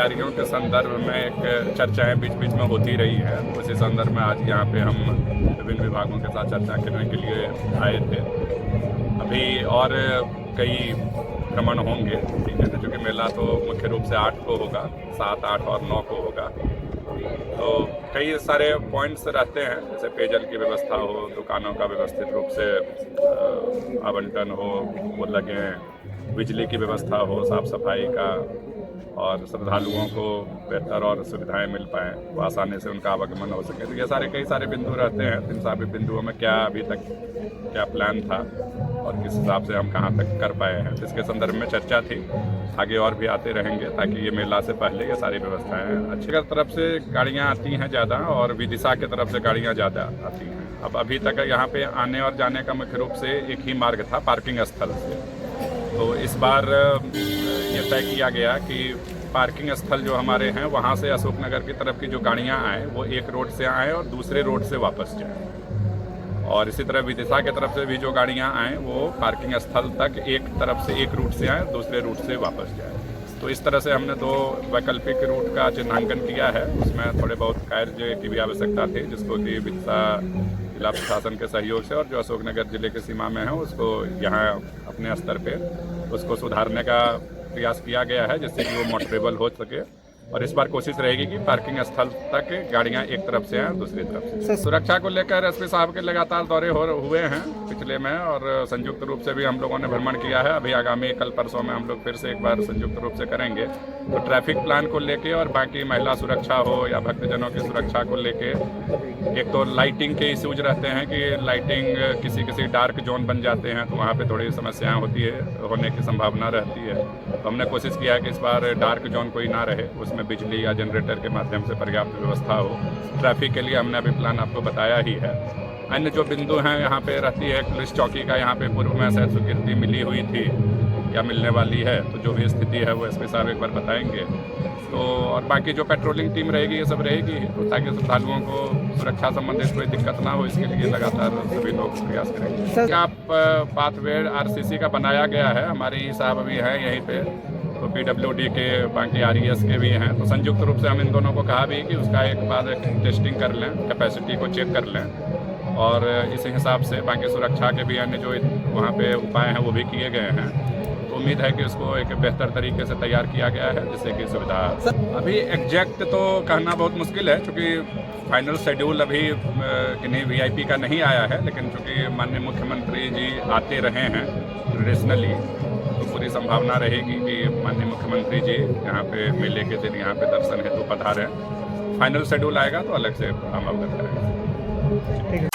तैयारियों के संदर्भ में एक चर्चाएं बीच बीच में होती रही हैं। उसी संदर्भ में आज यहाँ पे हम विभिन्न विभागों के साथ चर्चा करने के लिए आए थे। अभी और कई भ्रमण होंगे, ठीक है ना, क्योंकि मेला तो मुख्य रूप से 8 को होगा, 7, 8 और 9 को होगा। तो कई सारे पॉइंट्स रहते हैं, जैसे पेयजल की व्यवस्था हो, दुकानों का व्यवस्थित रूप से आवंटन हो, वो लगे, बिजली की व्यवस्था हो, साफ सफाई का, और श्रद्धालुओं को बेहतर और सुविधाएं मिल पाएँ, वो आसानी से उनका आवागमन हो सके। तो ये कई सारे बिंदु रहते हैं। इन सभी बिंदुओं में क्या अभी तक क्या प्लान था और किस हिसाब से हम कहाँ तक कर पाए हैं, इसके संदर्भ में चर्चा थी। आगे और भी आते रहेंगे ताकि ये मेला से पहले ये सारी व्यवस्थाएं अच्छी तरफ से गाड़ियाँ आती हैं ज़्यादा, और विदिशा की तरफ से गाड़ियाँ ज़्यादा आती हैं। अब अभी तक यहाँ पे आने और जाने का मुख्य रूप से एक ही मार्ग था, पार्किंग स्थल से। तो इस बार ये तय किया गया कि पार्किंग स्थल जो हमारे हैं वहाँ से अशोकनगर की तरफ की जो गाड़ियाँ आएँ वो एक रोड से आएँ और दूसरे रोड से वापस जाएँ, और इसी तरह विदिशा की तरफ से भी जो गाड़ियाँ आएँ वो पार्किंग स्थल तक एक तरफ से एक रूट से आएँ, दूसरे रूट से वापस जाएँ। तो इस तरह से हमने 2 वैकल्पिक रूट का चिन्हांकन किया है। उसमें थोड़े बहुत कार्य की भी आवश्यकता थी, जिसको कि विदिशा जिला प्रशासन के सहयोग से और जो अशोकनगर जिले के सीमा में है उसको यहाँ अपने स्तर पे उसको सुधारने का प्रयास किया गया है, जिससे कि वो मोटरेबल हो सके। और इस बार कोशिश रहेगी कि पार्किंग स्थल तक गाड़ियां एक तरफ से आएँ, दूसरी तरफ से। सुरक्षा को लेकर एसपी साहब के लगातार दौरे हुए हैं पिछले में, और संयुक्त रूप से भी हम लोगों ने भ्रमण किया है। अभी आगामी कल परसों में हम लोग फिर से एक बार संयुक्त रूप से करेंगे। तो ट्रैफिक प्लान को लेके और बाकी महिला सुरक्षा हो या भक्तजनों की सुरक्षा को लेके, एक तो लाइटिंग के इश्यूज रहते हैं कि लाइटिंग किसी डार्क जोन बन जाते हैं, तो वहाँ पे थोड़ी समस्याएं होने की संभावना रहती है। तो हमने कोशिश किया कि इस बार डार्क जोन कोई ना रहे, उसमें बिजली या जनरेटर के माध्यम से पर्याप्त व्यवस्था हो। ट्रैफिक के लिए हमने अभी प्लान आपको बताया ही है। अन्य जो बिंदु हैं यहाँ पे रहती है, पुलिस चौकी का यहाँ पे पूर्व में शायद स्वीकृति मिली हुई थी या मिलने वाली है, तो जो भी स्थिति है वो एसपी साहब एक बार बताएंगे। तो और बाकी जो पेट्रोलिंग टीम रहेगी ये सब रहेगी, तो ताकि श्रद्धालुओं को सुरक्षा संबंधित कोई दिक्कत ना हो, इसके लिए लगातार सभी लोग प्रयास करेंगे। आप पाथवे RCC का बनाया गया है, हमारे साहब अभी हैं यहीं पे, तो PWD के बाकी RES के भी हैं। तो संयुक्त रूप से हम इन दोनों को कहा भी कि उसका एक बार टेस्टिंग कर लें, कैपेसिटी को चेक कर लें, और इस हिसाब से बाकी सुरक्षा के भी अन्य जो वहाँ पे उपाय हैं वो भी किए गए हैं। तो उम्मीद है कि उसको एक बेहतर तरीके से तैयार किया गया है, जिससे कि सुविधा। अभी एग्जैक्ट तो कहना बहुत मुश्किल है, क्योंकि फाइनल शेड्यूल अभी किन्हीं VIP का नहीं आया है, लेकिन चूँकि माननीय मुख्यमंत्री जी आते रहे हैं ट्रेडिशनली, तो पूरी संभावना रहेगी कि माननीय मुख्यमंत्री जी यहाँ पे मेले के दिन यहाँ पे दर्शन हेतु पधारें। फाइनल शेड्यूल आएगा तो अलग से हम अवगत करेंगे।